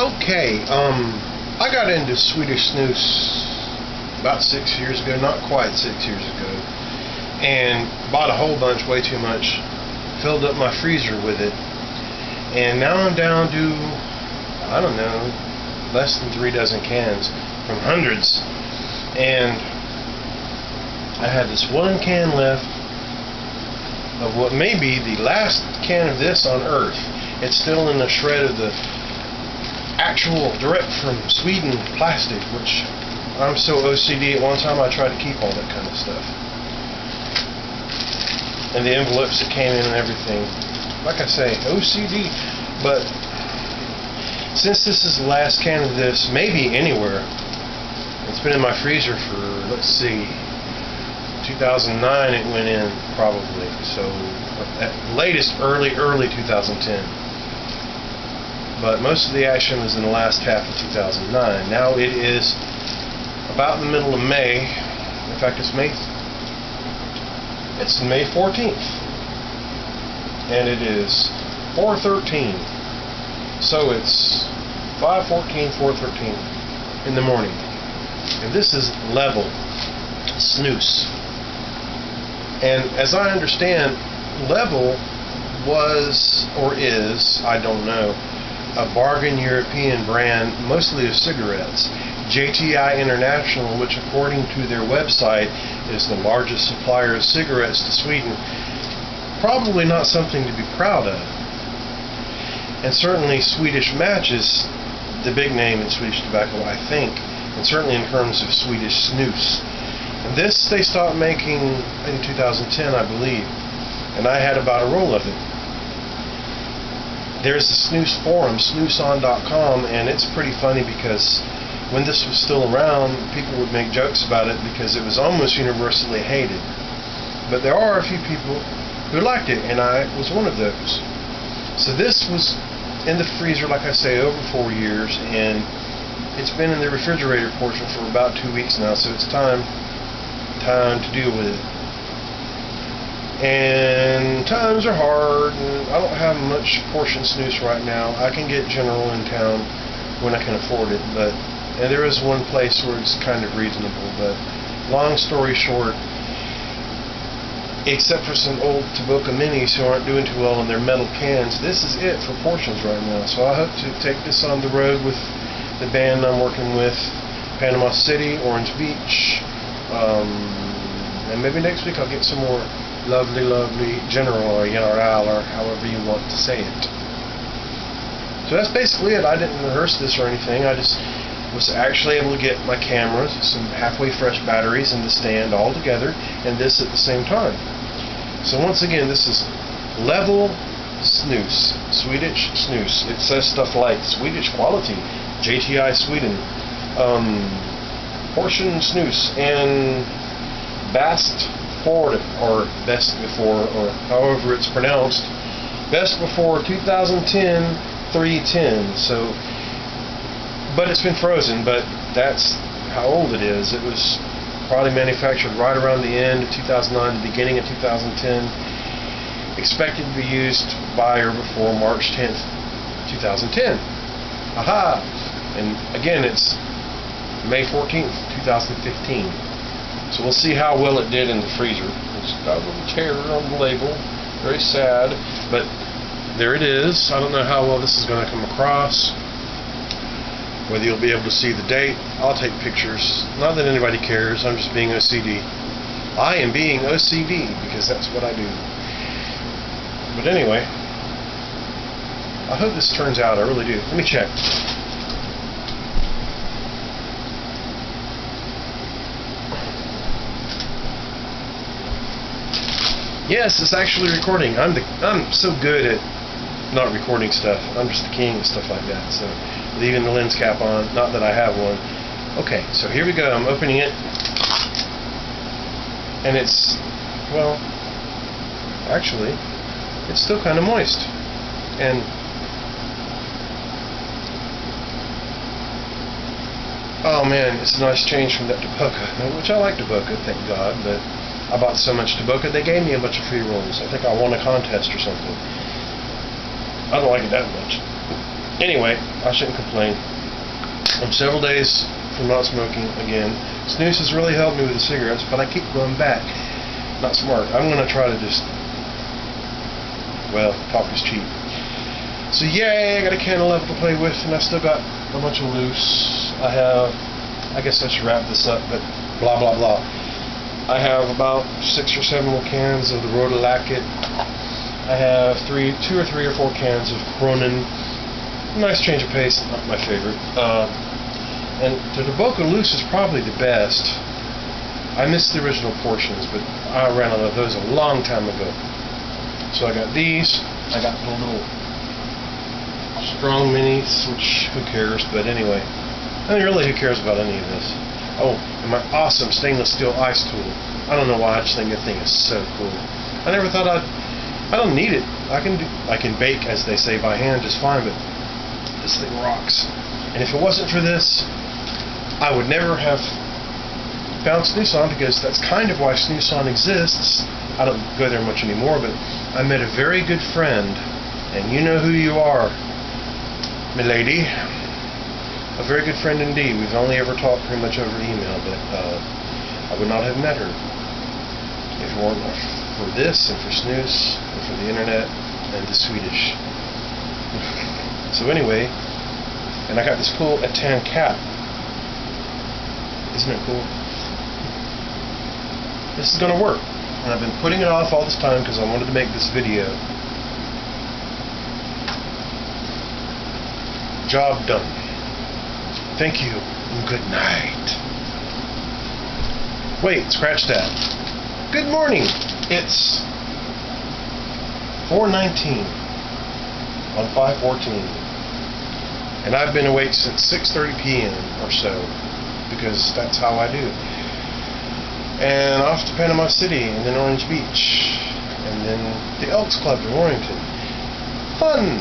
Okay, I got into Swedish Snus about 6 years ago, not quite 6 years ago, and bought a whole bunch, way too much, filled up my freezer with it, and now I'm down to, I don't know, less than 3 dozen cans from hundreds, and I had this one can left of what may be the last can of this on Earth. It's still in the shred of the actual direct from Sweden plastic, which I'm so OCD. At one time I tried to keep all that kind of stuff, and the envelopes that came in and everything. Like I say, OCD. But since this is the last can of this, maybe anywhere, it's been in my freezer for, let's see, 2009 it went in probably, so at latest early 2010. But most of the action was in the last half of 2009. Now it is about the middle of May. In fact, it's May 14th, and it is 4:13. So it's 5:14, 4:13 in the morning, and this is Level Snus. And as I understand, Level was or is, I don't know, a bargain European brand, mostly of cigarettes. JTI International, which according to their website is the largest supplier of cigarettes to Sweden, probably not something to be proud of. And certainly Swedish Match is the big name in Swedish tobacco, I think, and certainly in terms of Swedish Snus. And this they stopped making in 2010, I believe, and I had about a roll of it. There's the Snus forum, snuson.com, and it's pretty funny because when this was still around, people would make jokes about it because it was almost universally hated. But there are a few people who liked it, and I was one of those. So this was in the freezer, like I say, over 4 years, and it's been in the refrigerator portion for about 2 weeks now, so it's time to deal with it. And times are hard, and I don't have much portion snus right now. I can get General in town when I can afford it, and there is one place where it's kind of reasonable. But long story short, except for some old Tabooka minis who aren't doing too well in their metal cans, this is it for portions right now. So I hope to take this on the road with the band I'm working with, Panama City, Orange Beach, and maybe next week I'll get some more lovely General or General or however you want to say it. So that's basically it. I didn't rehearse this or anything. I just was actually able to get my camera, some halfway fresh batteries, and the stand all together, and this at the same time. So once again, this is Level Snus, Swedish Snus. It says stuff like Swedish quality, JTI Sweden, portion snus, and best before, or however it's pronounced, best before 2010, 310. So, but it's been frozen, but that's how old it is. It was probably manufactured right around the end of 2009, the beginning of 2010. Expected to be used by or before March 10th, 2010. Aha! And again, it's May 14th, 2015. So we'll see how well it did in the freezer. It's got a little tear on the label. Very sad. But there it is. I don't know how well this is going to come across. Whether you'll be able to see the date. I'll take pictures. Not that anybody cares. I'm just being OCD. I am being OCD because that's what I do. But anyway, I hope this turns out. I really do. Let me check. Yes, it's actually recording. I'm so good at not recording stuff. I'm just the king of stuff like that. So leaving the lens cap on. Not that I have one. Okay, so here we go. I'm opening it, and it's, well, actually, it's still kind of moist. And oh man, it's a nice change from that Tabooka, which I like Tabooka, thank God, but I bought so much Tabooka, they gave me a bunch of free rolls. I think I won a contest or something. I don't like it that much. Anyway, I shouldn't complain. I'm several days from not smoking again. Snus has really helped me with the cigarettes, but I keep going back. Not smart. I'm going to try to just, well, talk is cheap. So yay, I got a candle left to play with, and I still got a bunch of loose. I guess I should wrap this up, but blah blah blah. I have about 6 or 7 more cans of the Roda Lacquet. I have 2 or 3 or 4 cans of Cronin. Nice change of pace, not my favorite. And the Tobacco Loose is probably the best. I missed the original portions, but I ran out of those a long time ago. So I got these. I got the little strong minis, which who cares, but anyway. I mean, really, who cares about any of this? Oh, and my awesome stainless steel ice tool. I don't know why, I just think that thing is so cool. I never thought I don't need it. I can bake, as they say, by hand just fine, but this thing rocks. And if it wasn't for this, I would never have found Snus-On, because that's kind of why Snus-On exists. I don't go there much anymore, but I met a very good friend, and you know who you are, milady. A very good friend indeed. We've only ever talked pretty much over email, but I would not have met her if it weren't for this, and for Snus, and for the internet, and the Swedish. So anyway, and I got this cool Ettan cap. Isn't it cool? This is going to work. And I've been putting it off all this time because I wanted to make this video. Job done. Thank you, and good night. Wait, scratch that. Good morning. It's 4:19 on 5/14. And I've been awake since 6:30 p.m. or so, because that's how I do. And off to Panama City, and then Orange Beach, and then the Elks Club in Warrington. Fun!